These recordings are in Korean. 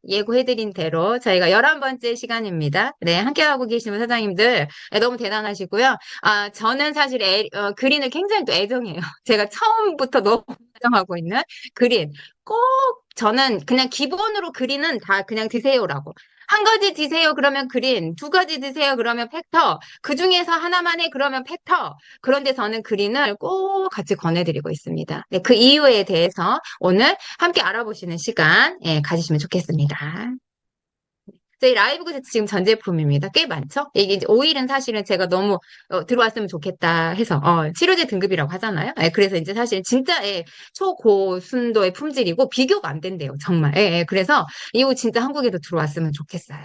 예고해드린 대로 저희가 11번째 시간입니다. 네, 함께하고 계시는 사장님들 너무 대단하시고요. 저는 사실 그린을 굉장히 또 애정해요. 제가 처음부터 너무 애정하고 있는 그린. 꼭 저는 그냥 기본으로 그린은 다 그냥 드세요라고. 한 가지 드세요 그러면 그린, 두 가지 드세요 그러면 팩터, 그 중에서 하나만 해 그러면 팩터. 그런데 저는 그린을 꼭 같이 권해드리고 있습니다. 네, 그 이유에 대해서 오늘 함께 알아보시는 시간 가지시면 좋겠습니다. 저희 라이브 그 지금 전 제품입니다. 꽤 많죠? 이게 이제 오일은 사실은 제가 너무 들어왔으면 좋겠다 해서 치료제 등급이라고 하잖아요. 그래서 이제 사실 진짜 초고순도의 품질이고 비교가 안 된대요. 정말. 그래서 이거 진짜 한국에도 들어왔으면 좋겠어요.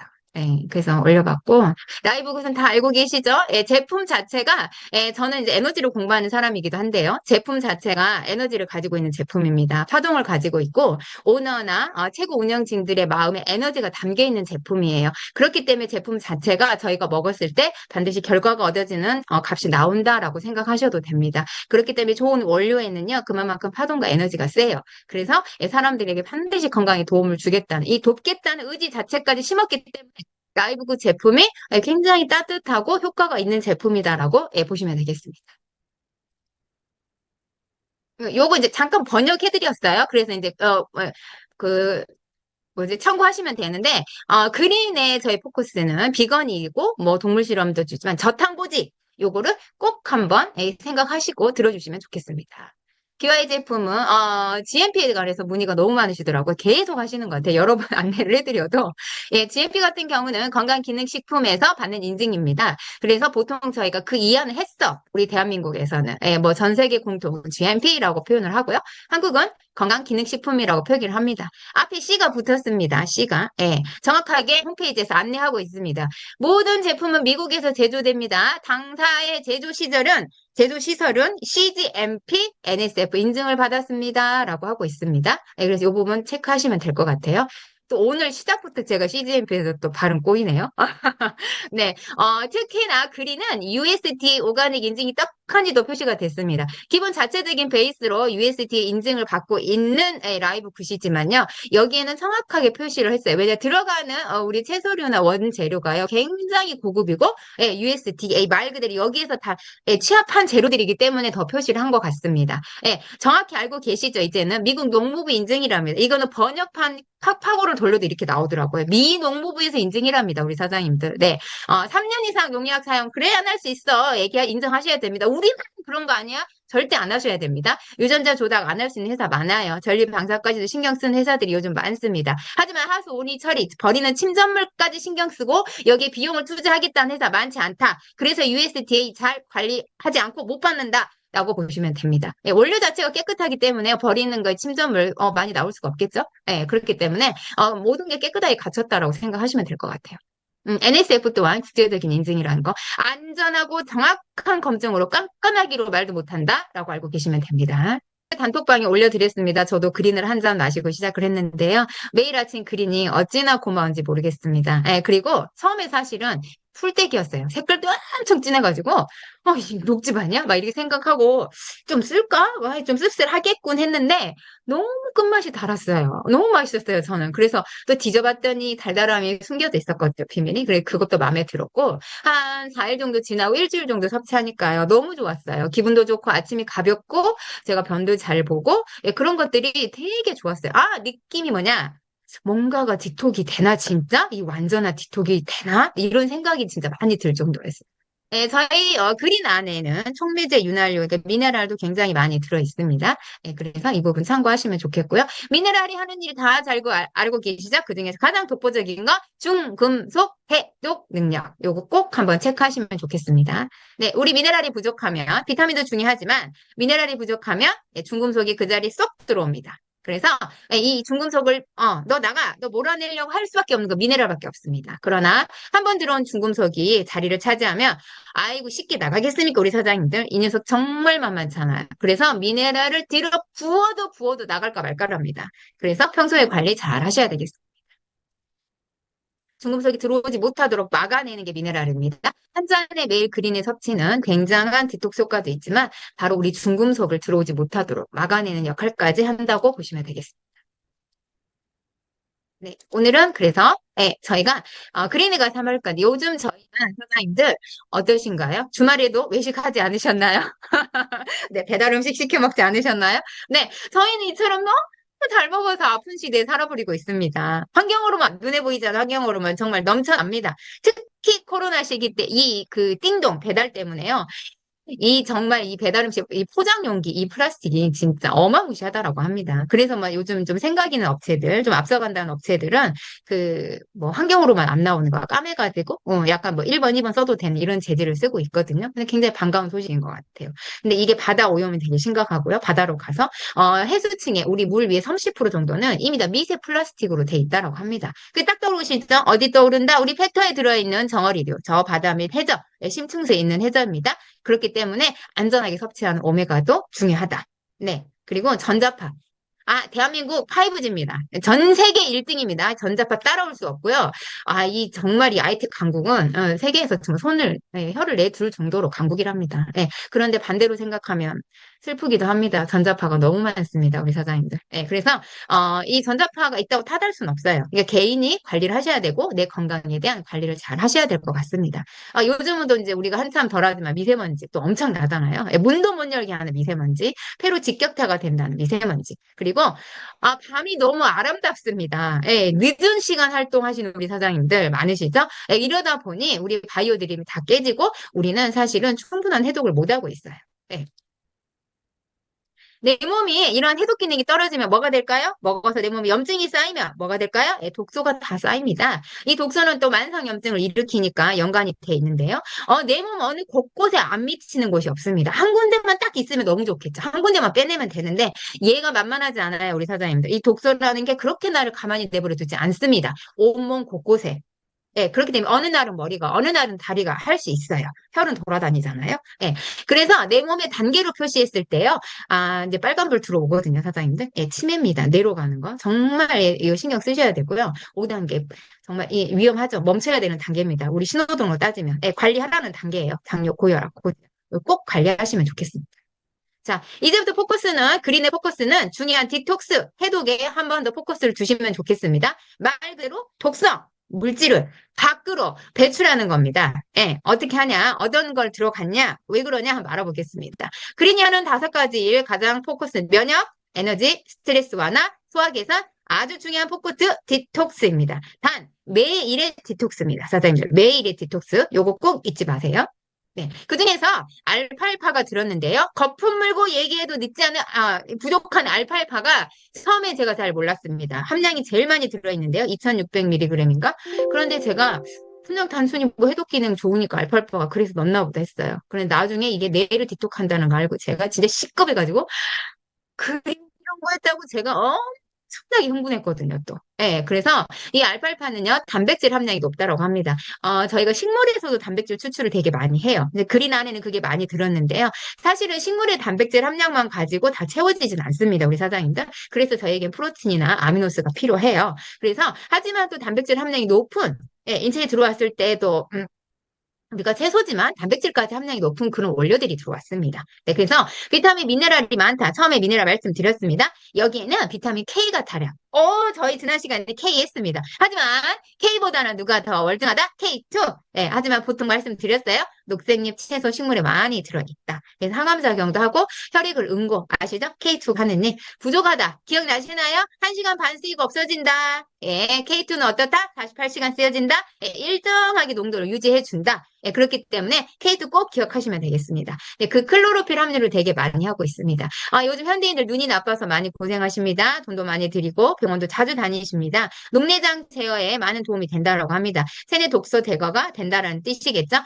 그래서 올려봤고 라이브 그것은 다 알고 계시죠? 제품 자체가 저는 이제 에너지를 공부하는 사람이기도 한데요. 제품 자체가 에너지를 가지고 있는 제품입니다. 파동을 가지고 있고 오너나 최고 운영진들의 마음에 에너지가 담겨 있는 제품이에요. 그렇기 때문에 제품 자체가 저희가 먹었을 때 반드시 결과가 얻어지는 값이 나온다라고 생각하셔도 됩니다. 그렇기 때문에 좋은 원료에는요, 그만큼 파동과 에너지가 세요. 그래서 사람들에게 반드시 건강에 도움을 주겠다는, 이 돕겠다는 의지 자체까지 심었기 때문에 라이브 그 제품이 굉장히 따뜻하고 효과가 있는 제품이다라고 보시면 되겠습니다. 요거 이제 잠깐 번역해드렸어요. 그래서 이제 그 뭐지 참고하시면 되는데 그린의 저희 포커스는 비건이고 뭐 동물 실험도 주지만 저탄고지 요거를 꼭 한번 생각하시고 들어주시면 좋겠습니다. 기와의 제품은 GMP에 관해서 문의가 너무 많으시더라고요. 계속 하시는 것 같아요. 여러 번 안내를 해드려도 GMP 같은 경우는 건강기능식품에서 받는 인증입니다. 그래서 보통 저희가 그 이하는 했어. 우리 대한민국에서는 뭐 전 세계 공통 GMP라고 표현을 하고요. 한국은 건강기능식품이라고 표기를 합니다. 앞에 C가 붙었습니다. C가. 정확하게 홈페이지에서 안내하고 있습니다. 모든 제품은 미국에서 제조됩니다. 당사의 제조 시설은 CGMP, NSF 인증을 받았습니다. 라고 하고 있습니다. 그래서 이 부분 체크하시면 될 것 같아요. 또 오늘 시작부터 제가 CGMP에서 또 발음 꼬이네요. 네, 특히나 그린은 USDA 오가닉 인증이 떡하니도 표시가 됐습니다. 기본 자체적인 베이스로 USDA 인증을 받고 있는 라이브 굿이지만요. 여기에는 정확하게 표시를 했어요. 왜냐 들어가는 우리 채소류나 원재료가요. 굉장히 고급이고 USDA 말 그대로 여기에서 다 취합한 재료들이기 때문에 더 표시를 한 것 같습니다. 정확히 알고 계시죠? 이제는 미국 농무부 인증이랍니다. 이거는 번역판 팍팍으로 돌려도 이렇게 나오더라고요. 미 농무부에서 인증이랍니다. 우리 사장님들. 네. 3년 이상 농약 사용 그래야 할 수 있어. 인정하셔야 됩니다. 우리는 그런 거 아니야? 절대 안 하셔야 됩니다. 유전자 조작 안 할 수 있는 회사 많아요. 전립 방사까지도 신경 쓰는 회사들이 요즘 많습니다. 하지만 하수, 온이, 처리, 버리는 침전물까지 신경 쓰고 여기에 비용을 투자하겠다는 회사 많지 않다. 그래서 USDA 잘 관리하지 않고 못 받는다. 라고 보시면 됩니다. 원료 자체가 깨끗하기 때문에 버리는 거에 침전물 많이 나올 수가 없겠죠? 그렇기 때문에 모든 게 깨끗하게 갖췄다라고 생각하시면 될 것 같아요. NSF 또한 국제적인 인증이라는 거. 안전하고 정확한 검증으로 깐깐하기로 말도 못한다라고 알고 계시면 됩니다. 단톡방에 올려드렸습니다. 저도 그린을 한 잔 마시고 시작을 했는데요. 매일 아침 그린이 어찌나 고마운지 모르겠습니다. 그리고 처음에 사실은 풀떼기였어요. 색깔도 엄청 진해가지고, 이 녹즙 아니야? 막 이렇게 생각하고, 좀 쓸까? 와, 좀 씁쓸하겠군 했는데, 너무 끝맛이 달았어요. 너무 맛있었어요, 저는. 그래서 또 뒤져봤더니 달달함이 숨겨져 있었거든요, 비밀이. 그래, 그것도 마음에 들었고, 한 4일 정도 지나고 일주일 정도 섭취하니까요. 너무 좋았어요. 기분도 좋고, 아침이 가볍고, 제가 변도 잘 보고, 그런 것들이 되게 좋았어요. 느낌이 뭐냐? 뭔가가 디톡이 되나, 진짜? 이 완전한 디톡이 되나? 이런 생각이 진짜 많이 들 정도였어요. 저희 그린 안에는 촉매제, 윤활유, 그러니까 미네랄도 굉장히 많이 들어 있습니다. 그래서 이 부분 참고하시면 좋겠고요. 미네랄이 하는 일 다 알고 계시죠? 그중에서 가장 독보적인 거 중금속 해독 능력. 요거 꼭 한번 체크하시면 좋겠습니다. 네, 우리 미네랄이 부족하면 비타민도 중요하지만 미네랄이 부족하면 중금속이 그 자리에 쏙 들어옵니다. 그래서 이 중금속을 너 나가 너 몰아내려고 할 수밖에 없는 거 미네랄밖에 없습니다. 그러나 한 번 들어온 중금속이 자리를 차지하면 아이고 쉽게 나가겠습니까 우리 사장님들 이 녀석 정말 만만찮아요. 그래서 미네랄을 뒤로 부어도 나갈까 말까랍니다. 그래서 평소에 관리 잘 하셔야 되겠습니다. 중금속이 들어오지 못하도록 막아내는 게 미네랄입니다. 한 잔의 매일 그린의 섭취는 굉장한 디톡스 효과도 있지만 바로 우리 중금속을 들어오지 못하도록 막아내는 역할까지 한다고 보시면 되겠습니다. 네, 오늘은 그래서 저희가 그린이가 3월까지 요즘 저희가 선생님들 어떠신가요? 주말에도 외식하지 않으셨나요? 네, 배달 음식 시켜 먹지 않으셨나요? 네, 저희는 이처럼 너무 잘 먹어서 아픈 시대에 살아버리고 있습니다. 환경으로만 눈에 보이지 않는 환경으로만 정말 넘쳐납니다. 특히 코로나 시기 때 이 그 띵동 배달 때문에요. 이 정말 이 배달 음식, 이 포장 용기, 이 플라스틱이 진짜 어마무시하다라고 합니다. 그래서 막 요즘 좀 생각 있는 업체들, 좀 앞서간다는 업체들은 그 뭐 환경으로만 안 나오는 거 까매가지고 약간 뭐 1번, 2번 써도 되는 이런 재질을 쓰고 있거든요. 근데 굉장히 반가운 소식인 것 같아요. 근데 이게 바다 오염이 되게 심각하고요. 바다로 가서 해수층에 우리 물 위에 30% 정도는 이미 다 미세 플라스틱으로 돼 있다라고 합니다. 그 딱 떠오르시죠? 어디 떠오른다? 우리 페터에 들어있는 정어리류, 저 바다 및 해저, 심층수에 있는 해저입니다. 그렇기 때문에 안전하게 섭취하는 오메가도 중요하다. 네. 그리고 전자파. 대한민국 5G입니다. 전 세계 1등입니다. 전자파 따라올 수 없고요. 이 정말 이 아이텍 강국은 세계에서 정말 혀를 내둘 정도로 강국이랍니다. 그런데 반대로 생각하면 슬프기도 합니다. 전자파가 너무 많습니다. 우리 사장님들. 그래서 이 전자파가 있다고 탓할 수는 없어요. 그러니까 개인이 관리를 하셔야 되고 내 건강에 대한 관리를 잘 하셔야 될 것 같습니다. 요즘은 또 이제 우리가 한참 덜하지만 미세먼지 또 엄청 나잖아요. 문도 못 열게 하는 미세먼지, 폐로 직격타가 된다는 미세먼지. 그리고 밤이 너무 아름답습니다. 늦은 시간 활동하시는 우리 사장님들 많으시죠? 이러다 보니 우리 바이오 드림이 다 깨지고 우리는 사실은 충분한 해독을 못 하고 있어요. 예. 내 몸이 이러한 해독 기능이 떨어지면 뭐가 될까요? 먹어서 내 몸에 염증이 쌓이면 뭐가 될까요? 독소가 다 쌓입니다. 이 독소는 또 만성염증을 일으키니까 연관이 돼 있는데요. 내 몸 어느 곳곳에 안 미치는 곳이 없습니다. 한 군데만 딱 있으면 너무 좋겠죠. 한 군데만 빼내면 되는데 얘가 만만하지 않아요, 우리 사장님들. 이 독소라는 게 그렇게 나를 가만히 내버려 두지 않습니다. 온몸 곳곳에. 그렇기 때문에 어느 날은 머리가, 어느 날은 다리가 할 수 있어요. 혈은 돌아다니잖아요. 그래서 내 몸의 단계로 표시했을 때요. 이제 빨간불 들어오거든요, 사장님들. 치매입니다. 뇌로 가는 거. 정말 이거 신경 쓰셔야 되고요. 5단계. 정말 위험하죠. 멈춰야 되는 단계입니다. 우리 신호등으로 따지면. 관리하라는 단계예요. 당뇨, 고혈압, 꼭 관리하시면 좋겠습니다. 자, 이제부터 그린의 포커스는 중요한 디톡스, 해독에 한 번 더 포커스를 두시면 좋겠습니다. 말 그대로 독성, 물질을 밖으로 배출하는 겁니다. 어떻게 하냐? 어떤 걸 들어갔냐? 왜 그러냐? 한번 알아보겠습니다. 그린이 하는 5가지 일 가장 포커스는 면역, 에너지, 스트레스 완화, 소화 개선, 아주 중요한 포커스 디톡스입니다. 단, 매일의 디톡스입니다. 사장님들, 매일의 디톡스. 요거 꼭 잊지 마세요. 네. 그중에서 알팔파가 들었는데요. 거품 물고 얘기해도 늦지 않은, 부족한 알팔파가 처음에 제가 잘 몰랐습니다. 함량이 제일 많이 들어있는데요. 2600mg인가? 그런데 제가 그냥 단순히 뭐 해독 기능 좋으니까 알팔파가 그래서 넣나 보다 했어요. 그런데 나중에 이게 뇌를 디톡한다는 걸 알고 제가 진짜 시겁해가지고 이런 거였다고 제가 엄청나게 흥분했거든요, 또. 그래서 이 알팔파는요, 단백질 함량이 높다고 합니다. 저희가 식물에서도 단백질 추출을 되게 많이 해요. 근데 그린 안에는 그게 많이 들었는데요. 사실은 식물의 단백질 함량만 가지고 다 채워지진 않습니다, 우리 사장님들. 그래서 저희에겐 프로틴이나 아미노스가 필요해요. 그래서, 하지만 또 단백질 함량이 높은, 인체에 들어왔을 때도, 우리가 채소지만 단백질까지 함량이 높은 그런 원료들이 들어왔습니다. 네, 그래서 비타민, 미네랄이 많다. 처음에 미네랄 말씀드렸습니다. 여기에는 비타민 K가 다량. 저희 지난 시간에 K 했습니다. 하지만 K보다는 누가 더 월등하다? K2. 하지만 보통 말씀드렸어요. 녹색잎 채소 식물에 많이 들어있다. 그래서 항암작용도 하고 혈액을 응고 아시죠? K2 하는 일 부족하다. 기억나시나요? 1시간 반 쓰이고 없어진다. K2는 어떻다? 48시간 쓰여진다. 일정하게 농도를 유지해준다. 그렇기 때문에 K2 꼭 기억하시면 되겠습니다. 그 클로로필 함유를 되게 많이 하고 있습니다. 요즘 현대인들 눈이 나빠서 많이 고생하십니다. 돈도 많이 들이고 병원도 자주 다니십니다. 녹내장 제어에 많은 도움이 된다고 합니다. 체내 독소 제거가 된다는 뜻이겠죠?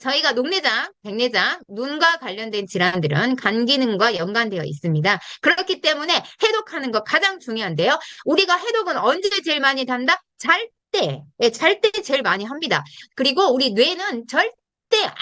저희가 녹내장, 백내장, 눈과 관련된 질환들은 간 기능과 연관되어 있습니다. 그렇기 때문에 해독하는 거 가장 중요한데요. 우리가 해독은 언제 제일 많이 단다? 잘 때 제일 많이 합니다. 그리고 우리 뇌는 절대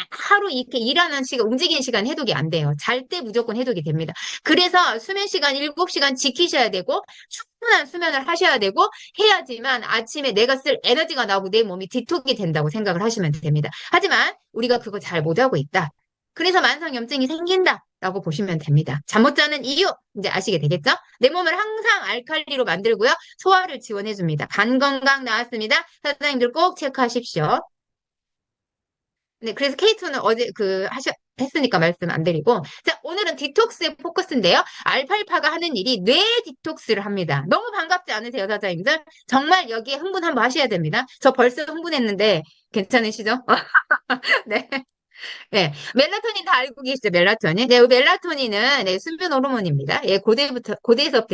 하루 이렇게 일하는 시간, 움직이는 시간 해독이 안 돼요. 잘 때 무조건 해독이 됩니다. 그래서 수면 시간 7시간 지키셔야 되고, 충분한 수면을 하셔야 되고, 해야지만 아침에 내가 쓸 에너지가 나오고 내 몸이 디톡이 된다고 생각을 하시면 됩니다. 하지만 우리가 그거 잘 못하고 있다. 그래서 만성염증이 생긴다라고 보시면 됩니다. 잠 못 자는 이유 이제 아시게 되겠죠? 내 몸을 항상 알칼리로 만들고요. 소화를 지원해줍니다. 간 건강 나왔습니다. 사장님들 꼭 체크하십시오. 네, 그래서 K2는 어제 했으니까 말씀 안 드리고. 자, 오늘은 디톡스에 포커스인데요. 알팔파가 하는 일이 뇌 디톡스를 합니다. 너무 반갑지 않으세요, 사장님들? 정말 여기에 흥분 한번 하셔야 됩니다. 저 벌써 흥분했는데 괜찮으시죠? 네. 네, 멜라토닌 다 알고 계시죠? 멜라토닌. 네, 이 멜라토닌은 네, 수면 호르몬입니다. 예, 고대에서부터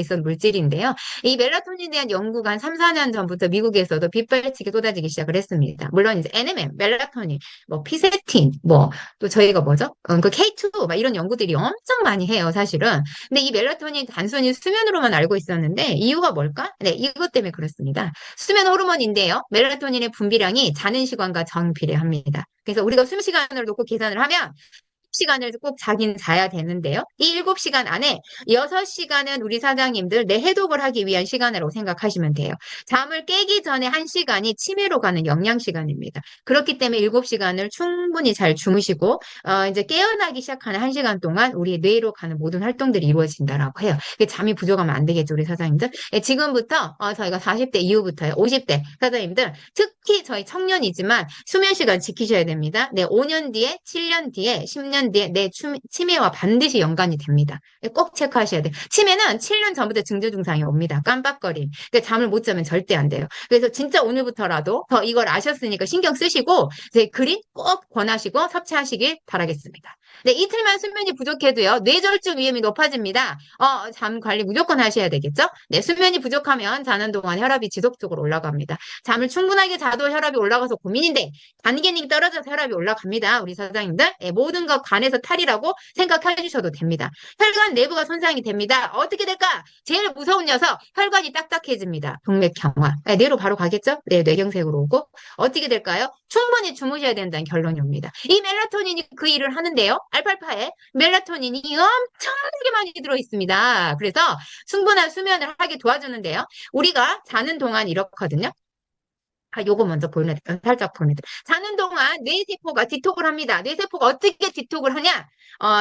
있었던 물질인데요. 이 멜라토닌에 대한 연구가 한 3, 4년 전부터 미국에서도 빗발치게 쏟아지기 시작을 했습니다. 물론 이제 NMN, 멜라토닌, 뭐 피세틴, 뭐 또 저희가 뭐죠? 그 K2, 막 이런 연구들이 엄청 많이 해요, 사실은. 근데 이 멜라토닌 단순히 수면으로만 알고 있었는데 이유가 뭘까? 네, 이것 때문에 그렇습니다. 수면 호르몬인데요. 멜라토닌의 분비량이 자는 시간과 정비례합니다. 그래서 우리가 수면 시간을 놓고 계산을 하면 시간을 꼭 자긴 자야 되는데요. 이 7시간 안에 6시간은 우리 사장님들 내 해독을 하기 위한 시간으로 생각하시면 돼요. 잠을 깨기 전에 1시간이 치매로 가는 영양 시간입니다. 그렇기 때문에 7시간을 충분히 잘 주무시고 이제 깨어나기 시작하는 1시간 동안 우리 뇌로 가는 모든 활동들이 이루어진다라고 해요. 잠이 부족하면 안 되겠죠, 우리 사장님들. 지금부터 저희가 40대 이후부터요. 50대 사장님들 특히 저희 청년이지만 수면 시간 지키셔야 됩니다. 네, 5년 뒤에, 7년 뒤에, 10년 뒤에 내 치매와 반드시 연관이 됩니다. 꼭 체크하셔야 돼요. 치매는 7년 전부터 증조 증상이 옵니다. 깜빡거림. 그러니까 잠을 못 자면 절대 안 돼요. 그래서 진짜 오늘부터라도 더 이걸 아셨으니까 신경 쓰시고 제 그림 꼭 권하시고 섭취하시길 바라겠습니다. 네, 이틀만 수면이 부족해도요. 뇌졸중 위험이 높아집니다. 잠 관리 무조건 하셔야 되겠죠? 네, 수면이 부족하면 자는 동안 혈압이 지속적으로 올라갑니다. 잠을 충분하게 자도 혈압이 올라가서 고민인데 간기능이 떨어져서 혈압이 올라갑니다. 우리 사장님들. 네, 모든 것 간에서 탈이라고 생각해 주셔도 됩니다. 혈관 내부가 손상이 됩니다. 어떻게 될까? 제일 무서운 녀석 혈관이 딱딱해집니다. 동맥 경화. 네, 뇌로 바로 가겠죠? 네, 뇌경색으로 오고. 어떻게 될까요? 충분히 주무셔야 된다는 결론이 옵니다. 이 멜라토닌이 그 일을 하는데요. 알팔파에 멜라토닌이 엄청나게 많이 들어 있습니다. 그래서 충분한 수면을 하게 도와주는데요. 우리가 자는 동안 이렇거든요. 요거 먼저 살짝 보여드릴게요. 자는 동안 뇌세포가 디톡을 합니다. 뇌세포가 어떻게 디톡을 하냐?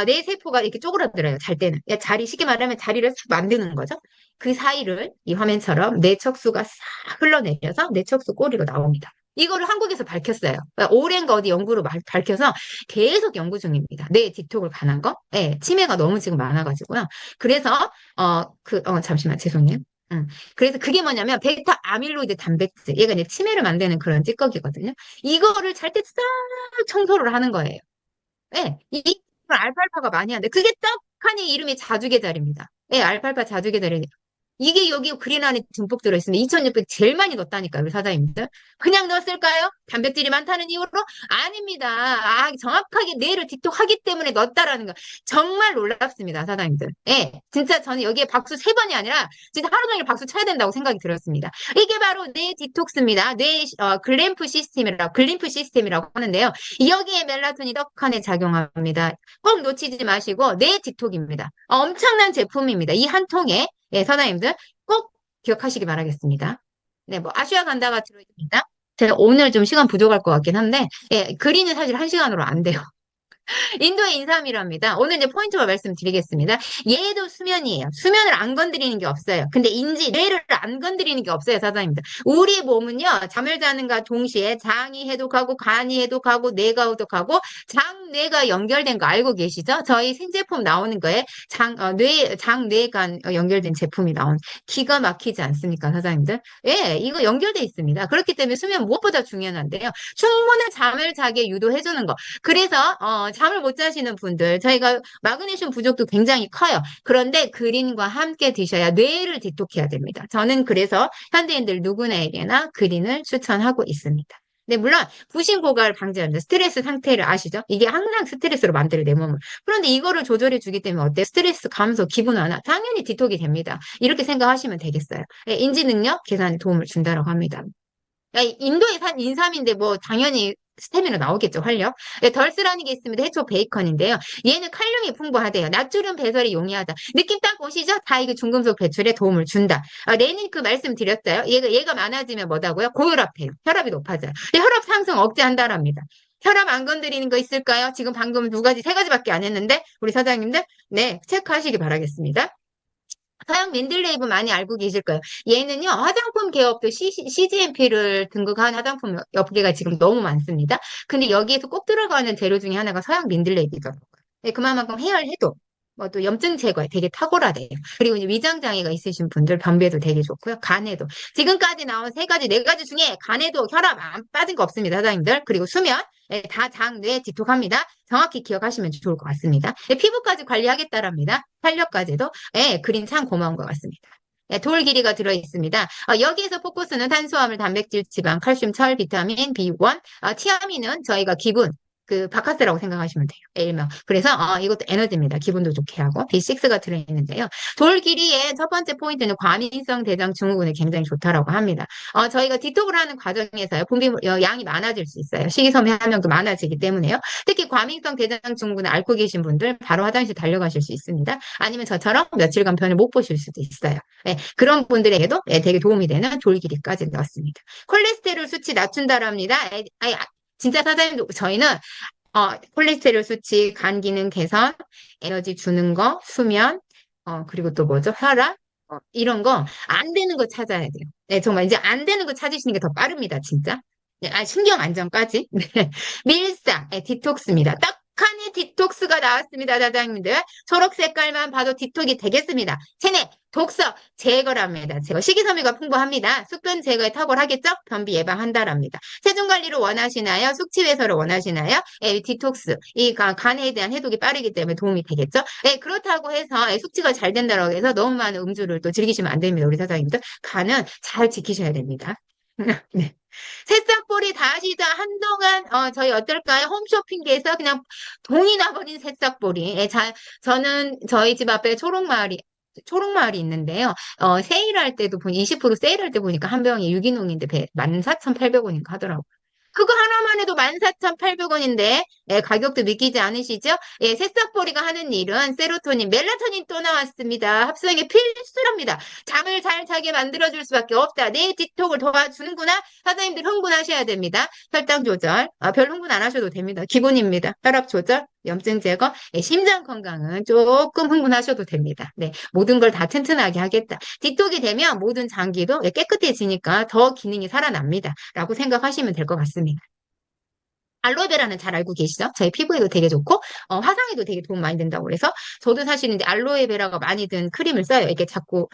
뇌세포가 이렇게 쪼그라들어요. 잘 때는. 그러니까 쉽게 말하면 자리를 싹 만드는 거죠. 그 사이를 이 화면처럼 뇌척수가 싹 흘러내려서 뇌척수 꼬리로 나옵니다. 이거를 한국에서 밝혔어요. 그러니까 오랜 어디 연구로 밝혀서 계속 연구 중입니다. 뇌 디톡을 관한 거. 네, 치매가 너무 지금 많아가지고요. 그래서, 잠시만, 죄송해요. 그래서 그게 뭐냐면 베타 아밀로이드 단백질 얘가 이제 치매를 만드는 그런 찌꺼기거든요. 이거를 잘 때 싹 청소를 하는 거예요. 네, 이 알팔파가 많이 하는데 그게 떡하니 이름이 자주계잘입니다. 예, 알팔파 자주계잘. 이게 여기 그린 안에 듬뿍 들어있습니다. 2,600 제일 많이 넣었다니까요, 우리 사장님들. 그냥 넣었을까요? 단백질이 많다는 이유로? 아닙니다. 정확하게 뇌를 디톡하기 때문에 넣었다라는 거. 정말 놀랍습니다, 사장님들. 예, 진짜 저는 여기에 박수 3번이 아니라 진짜 하루 종일 박수 쳐야 된다고 생각이 들었습니다. 이게 바로 뇌 디톡스입니다. 글림프 시스템이라고 하는데요. 여기에 멜라토닌이 떡하니 작용합니다. 꼭 놓치지 마시고 뇌 디톡입니다. 엄청난 제품입니다. 이 한 통에 예, 사장님들 꼭 기억하시기 바라겠습니다. 네, 뭐 아슈아간다가 들어있습니다. 제가 오늘 좀 시간 부족할 것 같긴 한데, 예, 그린은 사실 1시간으로 안 돼요. 인도의 인삼이랍니다. 오늘 이제 포인트만 말씀드리겠습니다. 얘도 수면이에요. 수면을 안 건드리는 게 없어요. 근데 뇌를 안 건드리는 게 없어요, 사장님들. 우리 몸은요, 잠을 자는가 동시에 장이 해독하고, 간이 해독하고, 뇌가 해독하고, 뇌가 연결된 거 알고 계시죠? 저희 신제품 나오는 거에 뇌간 연결된 제품이 나온 기가 막히지 않습니까, 사장님들? 예, 이거 연결돼 있습니다. 그렇기 때문에 수면 무엇보다 중요한데요. 충분한 잠을 자게 유도해주는 거. 그래서 잠을 못 자시는 분들 저희가 마그네슘 부족도 굉장히 커요. 그런데 그린과 함께 드셔야 뇌를 디톡해야 됩니다. 저는 그래서 현대인들 누구나에게나 그린을 추천하고 있습니다. 네, 물론 부신 고갈 방지합니다. 스트레스 상태를 아시죠? 이게 항상 스트레스로 만들어요, 내 몸을. 그런데 이거를 조절해 주기 때문에 어때? 스트레스 감소, 기분 완화 당연히 디톡이 됩니다. 이렇게 생각하시면 되겠어요. 네, 인지 능력 개선에 도움을 준다고 합니다. 인도에 산 인삼인데 뭐 당연히 스테미너 나오겠죠, 활력. 네, 덜스라는 게 있습니다. 해초 베이컨인데요. 얘는 칼륨이 풍부하대요. 나트륨 배설이 용이하다. 느낌 딱 오시죠? 다 이게 중금속 배출에 도움을 준다. 레닌 말씀드렸어요. 얘가 많아지면 뭐다고요? 고혈압 해요. 혈압이 높아져요. 혈압 상승 억제한다랍니다. 혈압 안 건드리는 거 있을까요? 지금 방금 두 가지, 세 가지밖에 안 했는데, 우리 사장님들, 네, 체크하시기 바라겠습니다. 서양 맨들레이브 많이 알고 계실 거예요. 얘는요, 화장품 개업도 CGMP를 등극한 화장품 업계가 지금 너무 많습니다. 근데 여기에서 꼭 들어가는 재료 중에 하나가 서양 맨들레이브더라고요. 네, 그만큼 해열 해독, 뭐 또 염증 제거에 되게 탁월하대요. 그리고 이제 위장 장애가 있으신 분들 변비에도 되게 좋고요. 간에도. 지금까지 나온 세 가지, 네 가지 중에 간에도 혈압 안 빠진 거 없습니다, 사장님들. 그리고 수면, 네, 다 장, 뇌, 지톡합니다. 정확히 기억하시면 좋을 것 같습니다. 네, 피부까지 관리하겠다랍니다. 탄력까지도. 네, 그린 참 고마운 것 같습니다. 네, 돌 길이가 들어있습니다. 여기에서 포커스는 탄수화물, 단백질, 지방, 칼슘, 철, 비타민, B1, 티아민은 저희가 기분, 그 바카스라고 생각하시면 돼요. 일명. 그래서 이것도 에너지입니다. 기분도 좋게 하고 B6가 들어있는데요. 돌 길이의 첫 번째 포인트는 과민성 대장 증후군에 굉장히 좋다라고 합니다. 저희가 디톡을 하는 과정에서요. 분비물 양이 많아질 수 있어요. 식이섬유 함량도 많아지기 때문에요. 특히 과민성 대장 증후군을 앓고 계신 분들 바로 화장실 달려가실 수 있습니다. 아니면 저처럼 며칠간 변을 못 보실 수도 있어요. 네, 그런 분들에게도 되게 도움이 되는 돌 길이까지 넣었습니다. 콜레스테롤 수치 낮춘다랍니다. 진짜 사장님, 저희는 콜레스테롤 수치, 간 기능 개선, 에너지 주는 거, 수면, 그리고 또 뭐죠? 혈압, 이런 거, 안 되는 거 찾아야 돼요. 네, 정말 이제 안 되는 거 찾으시는 게 더 빠릅니다, 진짜. 네, 신경 안정까지. 네. 밀사, 디톡스입니다. 떡하니 디톡스가 나왔습니다, 사장님들. 초록 색깔만 봐도 디톡이 되겠습니다. 체내, 독성, 제거랍니다. 제거. 식이섬유가 풍부합니다. 숙변 제거에 탁월하겠죠? 변비 예방한다랍니다. 체중 관리를 원하시나요? 숙취 해소를 원하시나요? 디톡스. 이 간에 대한 해독이 빠르기 때문에 도움이 되겠죠? 그렇다고 해서 숙취가 잘 된다고 해서 너무 많은 음주를 또 즐기시면 안 됩니다. 우리 사장님들. 간은 잘 지키셔야 됩니다. 네. 새싹보리 다시 다 한동안 저희 어떨까요? 홈쇼핑에서 그냥 동이 나버린 새싹보리. 저는 저희 집 앞에 초록마을이 있는데요. 세일할 때도 보니 20% 세일할 때 보니까 한 병이 유기농인데 14,800원인가 하더라고요. 그거 하나만 해도 14,800원인데 가격도 믿기지 않으시죠? 새싹보리가 하는 일은 세로토닌, 멜라토닌 또 나왔습니다. 합성에 필수랍니다. 잠을 잘 자게 만들어줄 수밖에 없다. 내 디톡을 도와주는구나. 사장님들 흥분하셔야 됩니다. 혈당 조절, 별 흥분 안 하셔도 됩니다. 기본입니다. 혈압 조절, 염증 제거, 심장 건강은 조금 흥분하셔도 됩니다. 네, 모든 걸 다 튼튼하게 하겠다. 디톡이 되면 모든 장기도 깨끗해지니까 더 기능이 살아납니다. 라고 생각하시면 될 것 같습니다. 알로에베라는 잘 알고 계시죠? 저희 피부에도 되게 좋고, 화상에도 되게 도움 많이 된다고 그래서, 저도 사실 이제 알로에베라가 많이 든 크림을 써요. 이렇게 자꾸,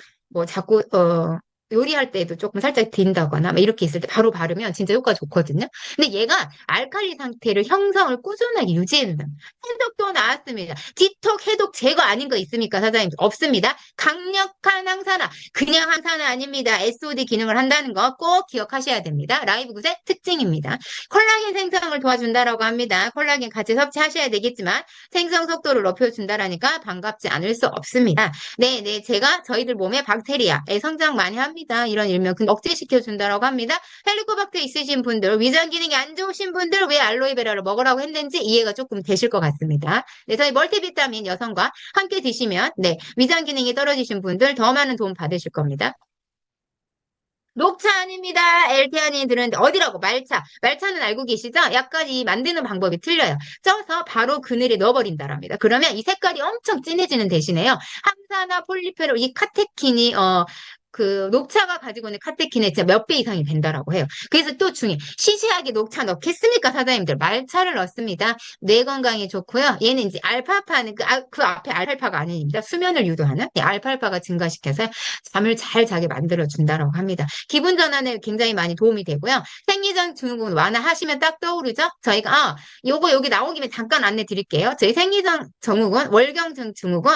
요리할 때도 조금 살짝 딘다거나, 막 이렇게 있을 때 바로 바르면 진짜 효과가 좋거든요. 근데 얘가 알칼리 상태를 형성을 꾸준하게 유지해준다. 해독도 나왔습니다. 디톡, 해독, 제거 아닌 거 있습니까, 사장님? 없습니다. 강력한 항산화. 그냥 항산화 아닙니다. SOD 기능을 한다는 거 꼭 기억하셔야 됩니다. 라이브 굿의 특징입니다. 콜라겐 생성을 도와준다라고 합니다. 콜라겐 같이 섭취하셔야 되겠지만 생성 속도를 높여준다라니까 반갑지 않을 수 없습니다. 네, 네, 제가 저희들 몸에 박테리아 성장 많이 합니다. 이런 일명 억제시켜준다라고 합니다. 헬리코박터 있으신 분들, 위장 기능이 안 좋으신 분들 왜 알로에베라를 먹으라고 했는지 이해가 조금 되실 것 같습니다. 네, 저희 멀티비타민 여성과 함께 드시면 네, 위장 기능이 떨어지신 분들 더 많은 도움 받으실 겁니다. 녹차 아닙니다. 엘테아닌 들었는데 어디라고? 말차. 말차는 알고 계시죠? 약간 이 만드는 방법이 틀려요. 쪄서 바로 그늘에 넣어버린다랍니다. 그러면 이 색깔이 엄청 진해지는 대신에요. 항산화 폴리페놀 이 카테킨이 그 녹차가 가지고 있는 카테킨의 진짜 몇 배 이상이 된다라고 해요. 그래서 또 중에 시시하게 녹차 넣겠습니까, 사장님들? 말차를 넣습니다. 뇌 건강에 좋고요. 얘는 이제 알파파는 그 앞에 알팔파가 아닙니다. 수면을 유도하는 알팔파가 증가시켜서 잠을 잘 자게 만들어 준다라고 합니다. 기분 전환에 굉장히 많이 도움이 되고요. 생리적 증후군 완화하시면 딱 떠오르죠? 저희가 요거 여기 나온 김에 잠깐 안내 드릴게요. 저희 생리적 증후군, 월경증 증후군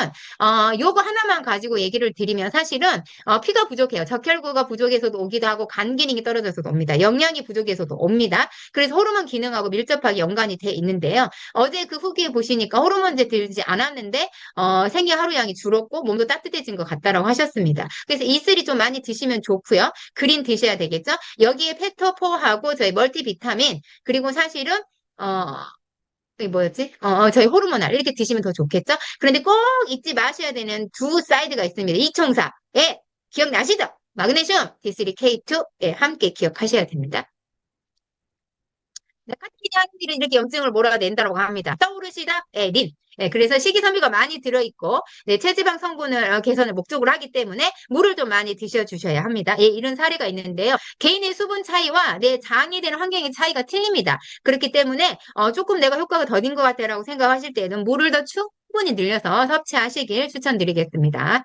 요거 하나만 가지고 얘기를 드리면 사실은 피가 부족해요. 적혈구가 부족해서도 오기도 하고 간 기능이 떨어져서도 옵니다. 영양이 부족해서도 옵니다. 그래서 호르몬 기능하고 밀접하게 연관이 돼 있는데요. 어제 그 후기에 보시니까 호르몬제 들지 않았는데 생리 하루 양이 줄었고 몸도 따뜻해진 것 같다라고 하셨습니다. 그래서 E3 좀 많이 드시면 좋고요. 그린 드셔야 되겠죠? 여기에 페토포하고 저희 멀티비타민 그리고 사실은 이게 뭐였지? 저희 호르몬알 이렇게 드시면 더 좋겠죠? 그런데 꼭 잊지 마셔야 되는 두 사이드가 있습니다. 이청사. 예, 기억나시죠? 마그네슘 D3K2 예, 함께 기억하셔야 됩니다. 네, 카티냐인들은 이렇게 염증을 몰아낸다고 합니다. 서우르시다, 린. 네, 그래서 식이섬유가 많이 들어있고, 네, 체지방 성분을 개선을 목적으로 하기 때문에 물을 좀 많이 드셔주셔야 합니다. 예, 이런 사례가 있는데요. 개인의 수분 차이와 내 장이 되는 환경의 차이가 틀립니다. 그렇기 때문에 조금 내가 효과가 더딘 것 같다라고 생각하실 때는 물을 더 충분히 늘려서 섭취하시길 추천드리겠습니다.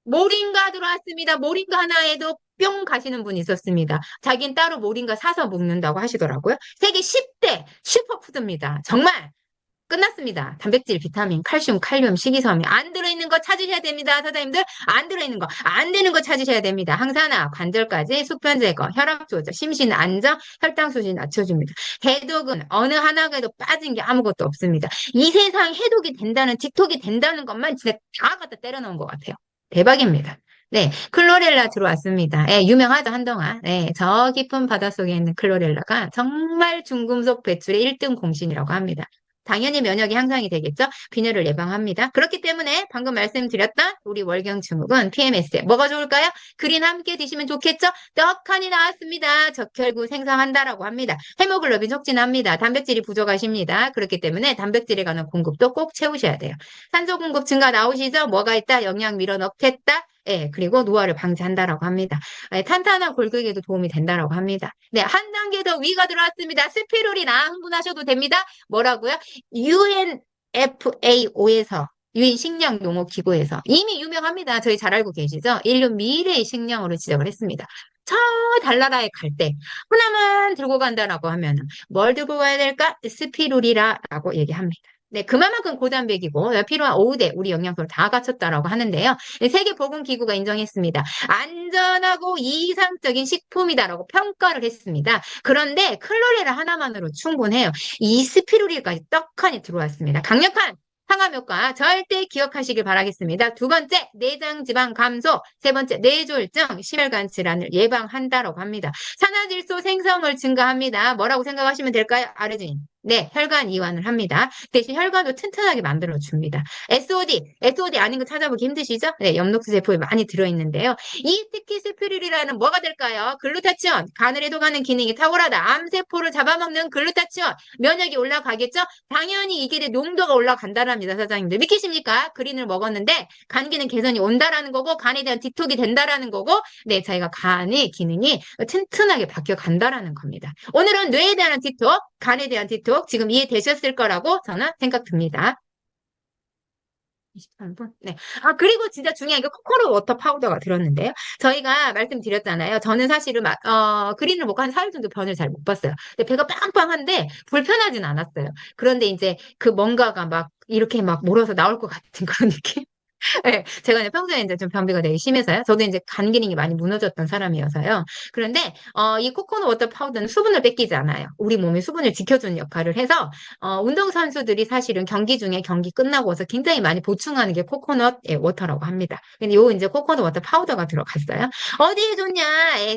모링가 들어왔습니다. 모링가 하나에도 뿅 가시는 분이 있었습니다. 자기는 따로 모링가 사서 먹는다고 하시더라고요. 세계 10대 슈퍼푸드입니다. 정말 끝났습니다. 단백질, 비타민, 칼슘, 칼륨, 식이섬유 안 들어있는 거 찾으셔야 됩니다. 사장님들 안 들어있는 거, 안 되는 거 찾으셔야 됩니다. 항산화, 관절까지, 숙변 제거, 혈압 조절, 심신 안정, 혈당 수준 낮춰줍니다. 해독은 어느 하나에도 빠진 게 아무것도 없습니다. 이 세상 해독이 된다는, tik톡이 된다는 것만 진짜 다 갖다 때려 넣은 것 같아요. 대박입니다. 네, 클로렐라 들어왔습니다. 네, 유명하죠, 한동안. 네, 저 깊은 바닷속에 있는 클로렐라가 정말 중금속 배출의 1등 공신이라고 합니다. 당연히 면역이 향상이 되겠죠? 빈혈을 예방합니다. 그렇기 때문에 방금 말씀드렸던 우리 월경 증후군 PMS에 뭐가 좋을까요? 그린 함께 드시면 좋겠죠? 떡하니 나왔습니다. 적혈구 생성한다라고 합니다. 헤모글로빈 촉진합니다. 단백질이 부족하십니다. 그렇기 때문에 단백질에 관한 공급도 꼭 채우셔야 돼요. 산소 공급 증가 나오시죠? 뭐가 있다? 영양 밀어 넣겠다? 예, 그리고 노화를 방지한다라고 합니다. 예, 탄탄한 골격에도 도움이 된다라고 합니다. 네, 한 단계 더 위가 들어왔습니다. 스피루리나 흥분하셔도 됩니다. 뭐라고요? UNFAO에서 유인 식량 농업 기구에서 이미 유명합니다. 저희 잘 알고 계시죠? 인류 미래의 식량으로 지정을 했습니다. 저 달나라에 갈 때 하나만 들고 간다라고 하면 뭘 들고 가야 될까? 스피루리라라고 얘기합니다. 네, 그만큼 고단백이고 필요한 5대 우리 영양소를 다 갖췄다라고 하는데요. 네, 세계보건기구가 인정했습니다. 안전하고 이상적인 식품이다라고 평가를 했습니다. 그런데 클로레라 하나만으로 충분해요. 이 스피루리까지 떡하니 들어왔습니다. 강력한 항암 효과 절대 기억하시길 바라겠습니다. 두 번째, 내장 지방 감소. 세 번째, 뇌졸중, 심혈관 질환을 예방한다라고 합니다. 산화질소 생성을 증가합니다. 뭐라고 생각하시면 될까요? 아르진. 네, 혈관 이완을 합니다. 대신 혈관도 튼튼하게 만들어줍니다. SOD 아닌 거 찾아보기 힘드시죠? 네, 엽록소 세포에 많이 들어있는데요. 이 특히 스피루리라는 뭐가 될까요? 글루타치온, 간을 해독하는 기능이 탁월하다. 암세포를 잡아먹는 글루타치온, 면역이 올라가겠죠? 당연히 이게 농도가 올라간다랍니다, 사장님들. 믿기십니까? 그린을 먹었는데 간 기능 개선이 온다라는 거고, 간에 대한 디톡이 된다라는 거고, 네, 저희가 간의 기능이 튼튼하게 바뀌어 간다라는 겁니다. 오늘은 뇌에 대한 디톡, 간에 대한 디톡, 지금 이해되셨을 거라고 저는 생각됩니다. 23분? 네. 아, 그리고 진짜 중요한 게 코코넛 워터 파우더가 들었는데요. 저희가 말씀드렸잖아요. 저는 사실은 그린을 먹고 한 4일 정도 변을 잘 못 봤어요. 근데 배가 빵빵한데 불편하진 않았어요. 그런데 이제 그 뭔가가 막 이렇게 막 몰아서 나올 것 같은 그런 느낌? 네, 제가 이제 평소에 이제 좀 변비가 되게 심해서요. 저도 이제 간 기능이 많이 무너졌던 사람이어서요. 그런데 이 코코넛 워터 파우더는 수분을 뺏기지 않아요. 우리 몸이 수분을 지켜주는 역할을 해서 운동선수들이 사실은 경기 중에 경기 끝나고 와서 굉장히 많이 보충하는 게 코코넛 워터라고 합니다. 근데 요 이제 코코넛 워터 파우더가 들어갔어요. 어디에 좋냐?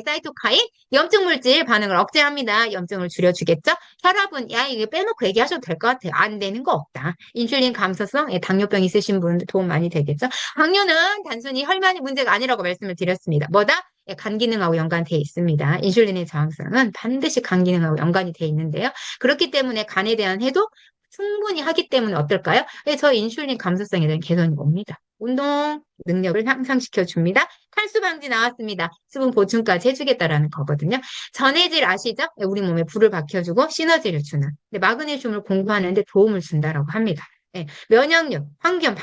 사이토카인 염증 물질 반응을 억제합니다. 염증을 줄여주겠죠? 혈압은 야 이게 빼놓고 얘기하셔도 될 것 같아요. 안 되는 거 없다. 인슐린 감소성 당뇨병 있으신 분들 도움 많이 되겠죠? 당뇨는 단순히 혈관이 문제가 아니라고 말씀을 드렸습니다. 뭐다? 간 기능하고 연관되어 있습니다. 인슐린의 저항성은 반드시 간 기능하고 연관이 되어 있는데요. 그렇기 때문에 간에 대한 해독 충분히 하기 때문에 어떨까요? 저 인슐린 감소성에 대한 개선이 옵니다. 운동 능력을 향상시켜 줍니다. 탈수 방지 나왔습니다. 수분 보충까지 해주겠다라는 거거든요. 전해질 아시죠? 우리 몸에 불을 밝혀주고 시너지를 주는. 마그네슘을 공부하는데 도움을 준다라고 합니다. 네, 면역력, 환경,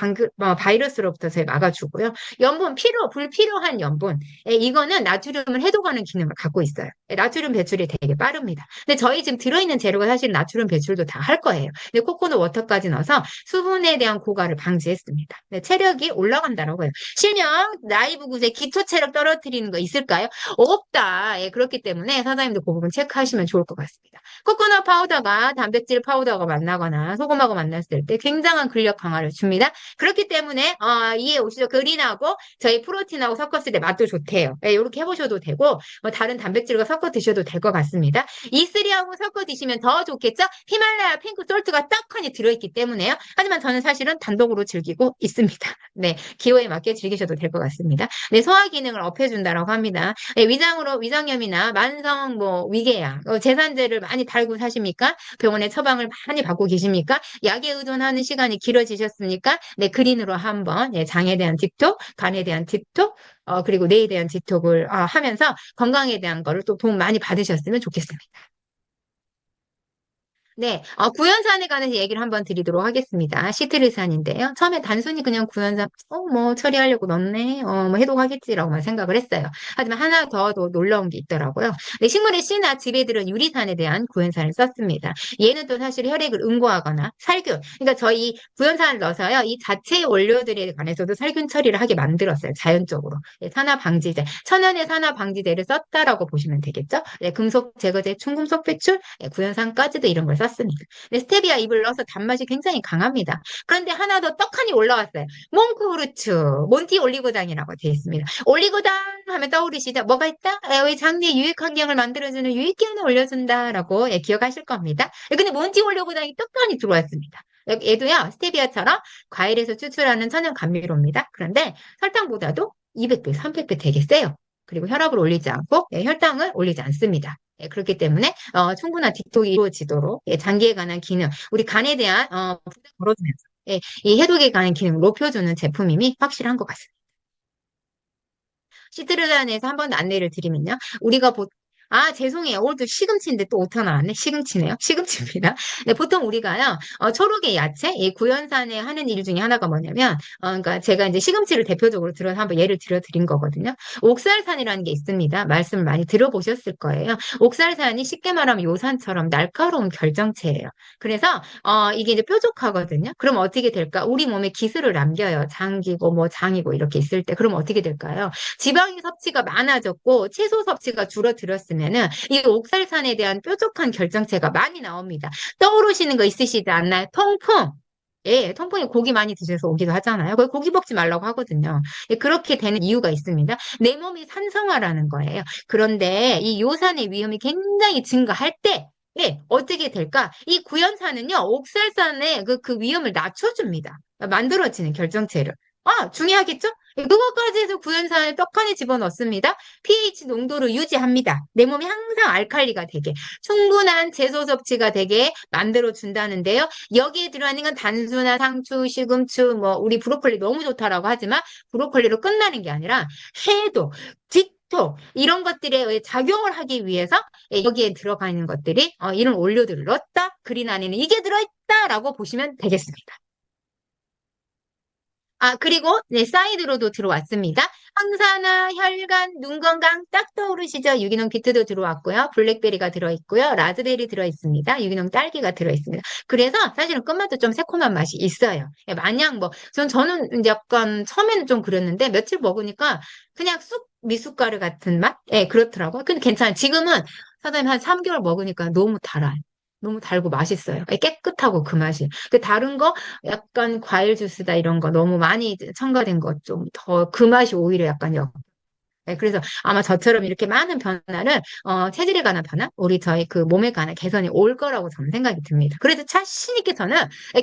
바이러스로부터 저희 막아주고요. 염분, 불필요한 염분. 이거는 나트륨을 해독하는 기능을 갖고 있어요. 나트륨 배출이 되게 빠릅니다. 근데 저희 지금 들어있는 재료가 사실 나트륨 배출도 다 할 거예요. 근데 코코넛 워터까지 넣어서 수분에 대한 고갈을 방지했습니다. 네, 체력이 올라간다라고 해요. 실명, 나이브 구제, 기초 체력 떨어뜨리는 거 있을까요? 없다. 그렇기 때문에 사장님들 그 부분 체크하시면 좋을 것 같습니다. 코코넛 파우더가 단백질 파우더가 만나거나 소금하고 만났을 때 굉장히 굉장한 근력 강화를 줍니다. 그렇기 때문에 이해 오시죠? 그린하고 저희 프로틴하고 섞었을 때 맛도 좋대요. 예, 이렇게 해보셔도 되고 다른 단백질과 섞어 드셔도 될 것 같습니다. E3하고 섞어 드시면 더 좋겠죠? 히말라야 핑크 솔트가 떡하니 들어있기 때문에요. 하지만 저는 사실은 단독으로 즐기고 있습니다. 네, 기호에 맞게 즐기셔도 될 것 같습니다. 네, 소화 기능을 업해준다라고 합니다. 네, 위장으로 위장염이나 만성 뭐 위궤양, 제산제를 많이 달고 사십니까? 병원에 처방을 많이 받고 계십니까? 약에 의존하는 시간이 길어지셨습니까? 네, 그린으로 한번 장에 대한 틱톡, 간에 대한 틱톡, 그리고 뇌에 대한 틱톡을 하면서 건강에 대한 거를 또 도움 많이 받으셨으면 좋겠습니다. 네, 구연산에 관해서 얘기를 한번 드리도록 하겠습니다. 시트르산인데요. 처음에 단순히 그냥 구연산, 뭐, 처리하려고 넣네, 뭐, 해독하겠지라고만 생각을 했어요. 하지만 하나 더 놀라운 게 있더라고요. 네, 식물의 씨나 즙에들은 유리산에 대한 구연산을 썼습니다. 얘는 또 사실 혈액을 응고하거나 살균, 그러니까 저희 구연산을 넣어서요, 이 자체의 원료들에 관해서도 살균 처리를 하게 만들었어요. 자연적으로. 네, 산화 방지제, 천연의 산화 방지제를 썼다라고 보시면 되겠죠? 네, 금속 제거제, 충금속 배출, 네, 구연산까지도 이런 걸 썼습니다. 네, 스테비아 잎을 넣어서 단맛이 굉장히 강합니다. 그런데 하나 더 떡하니 올라왔어요. 몽크후르츠, 몬티 올리고당이라고 되어 있습니다. 올리고당 하면 떠오르시죠? 뭐가 있다? 왜 장내 유익 환경을 만들어주는 유익기운을 올려준다라고 기억하실 겁니다. 근데 몬티 올리고당이 떡하니 들어왔습니다. 얘도요, 스테비아처럼 과일에서 추출하는 천연 감미료입니다. 그런데 설탕보다도 200배, 300배 되게 세요. 그리고 혈압을 올리지 않고 혈당을 올리지 않습니다. 그렇기 때문에 충분한 뒷톡이 이루어지도록 장기에 관한 기능, 우리 간에 대한 부담 덜어주면서 이 해독에 관한 기능을 높여주는 제품임이 확실한 것 같습니다. 시트르잔에서 한 번 더 안내를 드리면요. 우리가 죄송해요. 오늘도 시금치인데 또 오타 나왔네. 시금치네요. 시금치입니다. 네, 보통 우리가요, 초록의 야채, 이 구연산에 하는 일 중에 하나가 뭐냐면, 그러니까 제가 이제 시금치를 대표적으로 들어서 한번 예를 들어 드린 거거든요. 옥살산이라는 게 있습니다. 말씀을 많이 들어보셨을 거예요. 옥살산이 쉽게 말하면 요산처럼 날카로운 결정체예요. 그래서, 이게 이제 뾰족하거든요. 그럼 어떻게 될까? 우리 몸에 기술을 남겨요. 장기고 뭐 장이고 이렇게 있을 때. 그럼 어떻게 될까요? 지방의 섭취가 많아졌고 채소 섭취가 줄어들었으면은 이 옥살산에 대한 뾰족한 결정체가 많이 나옵니다. 떠오르시는 거 있으시지 않나요? 통풍. 예, 통풍이 고기 많이 드셔서 오기도 하잖아요. 거기 고기 먹지 말라고 하거든요. 예, 그렇게 되는 이유가 있습니다. 내 몸이 산성화라는 거예요. 그런데 이 요산의 위험이 굉장히 증가할 때 예, 어떻게 될까? 이 구연산은요, 옥살산의 그 위험을 낮춰줍니다. 만들어지는 결정체를. 중요하겠죠? 그것까지 해서 구연산을 떡하니 집어넣습니다. pH 농도를 유지합니다. 내 몸이 항상 알칼리가 되게, 충분한 채소 섭취가 되게 만들어준다는데요. 여기에 들어가는 건 단수나 상추, 시금추, 뭐, 우리 브로콜리 너무 좋다라고 하지만, 브로콜리로 끝나는 게 아니라, 해도, 틱톡, 이런 것들에 작용을 하기 위해서 여기에 들어가 있는 것들이, 이런 원료들을 넣었다. 그린 안에는 이게 들어있다라고 보시면 되겠습니다. 그리고, 네, 사이드로도 들어왔습니다. 항산화, 혈관, 눈 건강 딱 떠오르시죠? 유기농 비트도 들어왔고요. 블랙베리가 들어있고요. 라즈베리 들어있습니다. 유기농 딸기가 들어있습니다. 그래서 사실은 끝맛도 좀 새콤한 맛이 있어요. 마냥 뭐, 저는 이제 약간 처음에는 좀 그랬는데 며칠 먹으니까 그냥 쑥 미숫가루 같은 맛? 예, 그렇더라고요. 근데 괜찮아요. 지금은 사장님 한 3개월 먹으니까 너무 달아요. 너무 달고 맛있어요. 깨끗하고 그 맛이. 그 다른 거 약간 과일 주스다 이런 거 너무 많이 첨가된 것 좀 더 그 맛이 오히려 약간 네, 그래서 아마 저처럼 이렇게 많은 변화를 체질에 관한 변화, 우리 저희 그 몸에 관한 개선이 올 거라고 저는 생각이 듭니다. 그래서 자신 있게 저는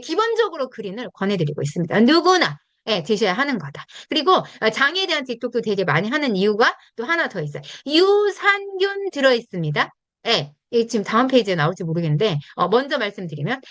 기본적으로 그린을 권해드리고 있습니다. 누구나 드셔야 하는 거다. 그리고 장에 대한 틱톡도 되게 많이 하는 이유가 또 하나 더 있어요. 유산균 들어있습니다. 예, 지금 다음 페이지에 나올지 모르겠는데 먼저 말씀드리면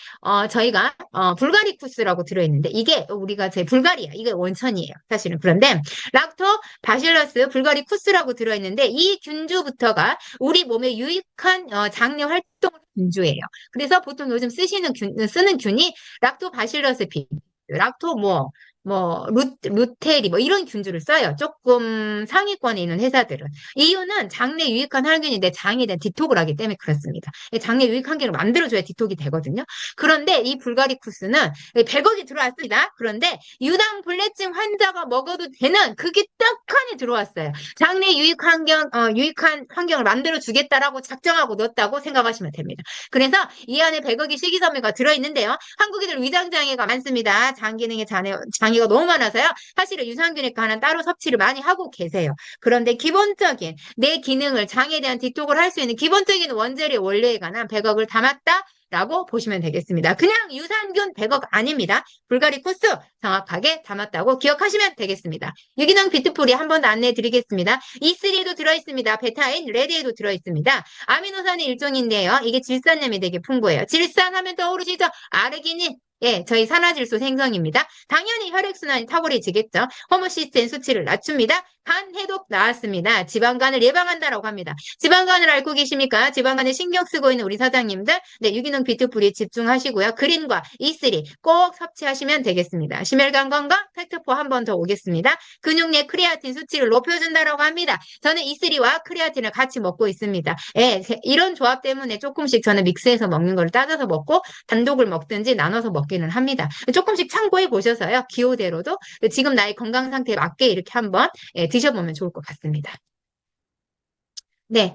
저희가 불가리 쿠스라고 들어있는데 이게 우리가 제 불가리아 이게 원천이에요. 사실은 그런데 락토 바실러스 불가리 쿠스라고 들어있는데 이 균주부터가 우리 몸에 유익한 장내 활동을 균주예요. 그래서 보통 요즘 쓰는 균이 락토 바실러스 비 락토 뭐 뭐, 루테리, 뭐, 이런 균주를 써요. 조금 상위권에 있는 회사들은. 이유는 장내 유익한 항균인데 장에 대한 디톡을 하기 때문에 그렇습니다. 장내 유익 항균을 만들어줘야 디톡이 되거든요. 그런데 이 불가리쿠스는 100억이 들어왔습니다. 그런데 유당불내증 환자가 먹어도 되는 그게 떡하니 들어왔어요. 장내 유익한 환경을 만들어주겠다라고 작정하고 넣었다고 생각하시면 됩니다. 그래서 이 안에 100억의 식이섬유가 들어있는데요. 한국인들 위장장애가 많습니다. 장기능에 장애가 너무 많아서요. 사실은 유산균에 관한 따로 섭취를 많이 하고 계세요. 그런데 기본적인 내 기능을 장에 대한 디톡을 할 수 있는 기본적인 원재료 원료에 관한 100억을 담았다. 라고 보시면 되겠습니다. 그냥 유산균 100억 아닙니다. 불가리 코스 정확하게 담았다고 기억하시면 되겠습니다. 유기농 비트풀이 한 번 더 안내해 드리겠습니다. E3에도 들어있습니다. 베타인, 레드에도 들어있습니다. 아미노산의 일종인데요. 이게 질산염이 되게 풍부해요. 질산하면 떠오르시죠? 아르기닌. 예, 저희 산화질소 생성입니다. 당연히 혈액순환이 탁월해지겠죠. 호모시스테인 수치를 낮춥니다. 간 해독 나왔습니다. 지방간을 예방한다라고 합니다. 지방간을 앓고 계십니까? 지방간에 신경 쓰고 있는 우리 사장님들, 네, 유기농 비트풀이 집중하시고요. 그린과 E3 꼭 섭취하시면 되겠습니다. 심혈관 건강 팩트포 한 번 더 오겠습니다. 근육내 크레아틴 수치를 높여준다라고 합니다. 저는 E3와 크레아틴을 같이 먹고 있습니다. 예, 이런 조합 때문에 조금씩 저는 믹스해서 먹는 걸 따져서 먹고 단독을 먹든지 나눠서 먹기는 합니다. 조금씩 참고해 보셔서요. 기호대로도 지금 나의 건강 상태에 맞게 이렇게 한번 드셔보면 좋을 것 같습니다. 네,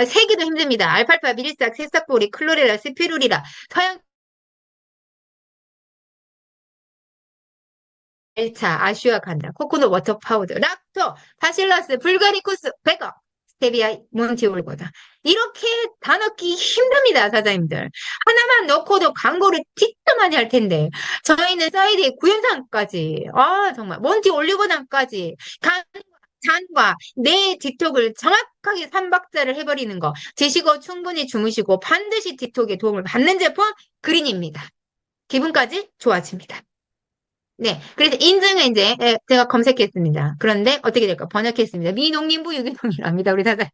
세기도 힘듭니다. 알팔파, 미리싹, 새싹보리, 클로렐라, 스피루리라, 서양 차 아슈아간다, 코코넛 워터 파우더, 락토, 바실러스, 불가리쿠스, 베거, 스테비아, 몬티올고다. 이렇게 다 넣기 힘듭니다, 사장님들. 하나만 넣고도 광고를 진짜 많이 할 텐데. 저희는 사이드에 구연산까지, 정말, 몬티 올리고당까지, 잔과 뇌 디톡을 정확하게 삼박자를 해버리는 거. 드시고 충분히 주무시고 반드시 디톡에 도움을 받는 제품 그린입니다. 기분까지 좋아집니다. 네. 그래서 인증은 이제 제가 검색했습니다. 그런데 어떻게 될까? 번역했습니다. 미농림부 유기농이랍니다. 우리 사장.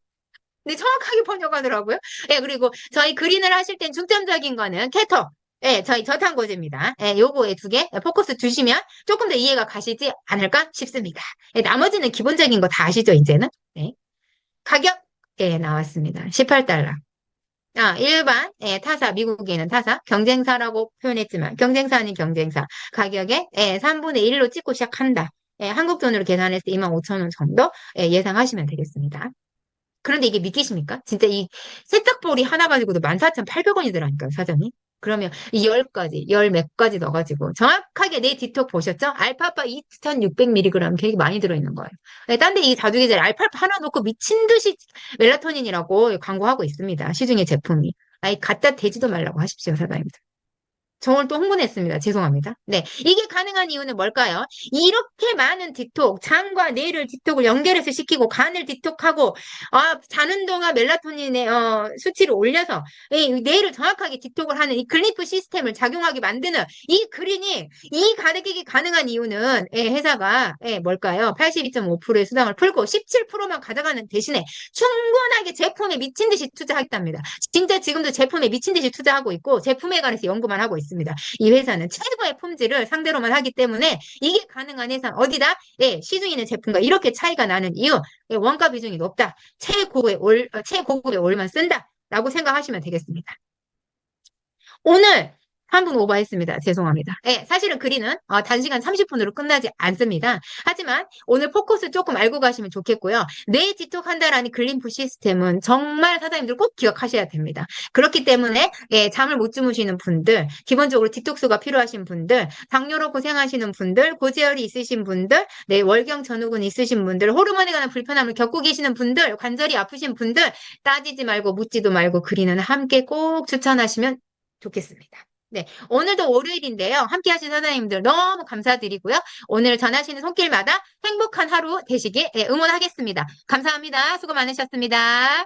근데 정확하게 번역하더라고요. 예, 그리고 저희 그린을 하실 땐 중점적인 거는 케토. 예, 저희 저탄고지입니다. 예, 요거에 두 개 포커스 두시면 조금 더 이해가 가시지 않을까 싶습니다. 예, 나머지는 기본적인 거 다 아시죠, 이제는? 네. 가격, 예, 나왔습니다. 18달러. 일반 타사, 미국에는 타사, 경쟁사라고 표현했지만 경쟁사 아닌 경쟁사 가격에 3분의 1로 찍고 시작한다. 한국 돈으로 계산해서 25,000원 정도 예상하시면 되겠습니다. 그런데 이게 믿기십니까? 진짜 이 세탁볼이 하나 가지고도 14,800원이더라니까요, 사장님. 그러면 이 10가지, 열 몇 가지 넣어가지고 정확하게 내 디톡 보셨죠? 알파파 2,600mg 되게 많이 들어있는 거예요. 딴 데 이 다주계절 알파파 하나 넣고 미친 듯이 멜라토닌이라고 광고하고 있습니다. 시중에 제품이. 아이, 갖다 대지도 말라고 하십시오, 사장님들. 저를 또 흥분했습니다. 죄송합니다. 네. 이게 가능한 이유는 뭘까요? 이렇게 많은 디톡, 장과 뇌를 디톡을 연결해서 시키고, 간을 디톡하고, 자는 동안 멜라토닌의, 수치를 올려서, 이 뇌를 정확하게 디톡을 하는 이 글리프 시스템을 작용하게 만드는 이 그린이, 이 가격이 가능한 이유는, 회사가, 뭘까요? 82.5%의 수당을 풀고 17%만 가져가는 대신에 충분하게 제품에 미친 듯이 투자했답니다. 진짜 지금도 제품에 미친 듯이 투자하고 있고, 제품에 관해서 연구만 하고 있습니다. 이 회사는 최고의 품질을 상대로만 하기 때문에 이게 가능한 회사는 어디다? 시중에 있는 제품과 이렇게 차이가 나는 이유. 원가 비중이 높다. 최고급의 올만 쓴다. 라고 생각하시면 되겠습니다. 오늘 3분 오버했습니다. 죄송합니다. 사실은 그린은 단시간 30분으로 끝나지 않습니다. 하지만 오늘 포커스 조금 알고 가시면 좋겠고요. 뇌 디톡한다라는 글림프 시스템은 정말 사장님들 꼭 기억하셔야 됩니다. 그렇기 때문에 잠을 못 주무시는 분들, 기본적으로 디톡스가 필요하신 분들, 당뇨로 고생하시는 분들, 고지혈이 있으신 분들, 월경 전후군 있으신 분들, 호르몬에 관한 불편함을 겪고 계시는 분들, 관절이 아프신 분들 따지지 말고 묻지도 말고 그린은 함께 꼭 추천하시면 좋겠습니다. 네, 오늘도 월요일인데요. 함께 하신 사장님들 너무 감사드리고요. 오늘 전하시는 손길마다 행복한 하루 되시길 응원하겠습니다. 감사합니다. 수고 많으셨습니다.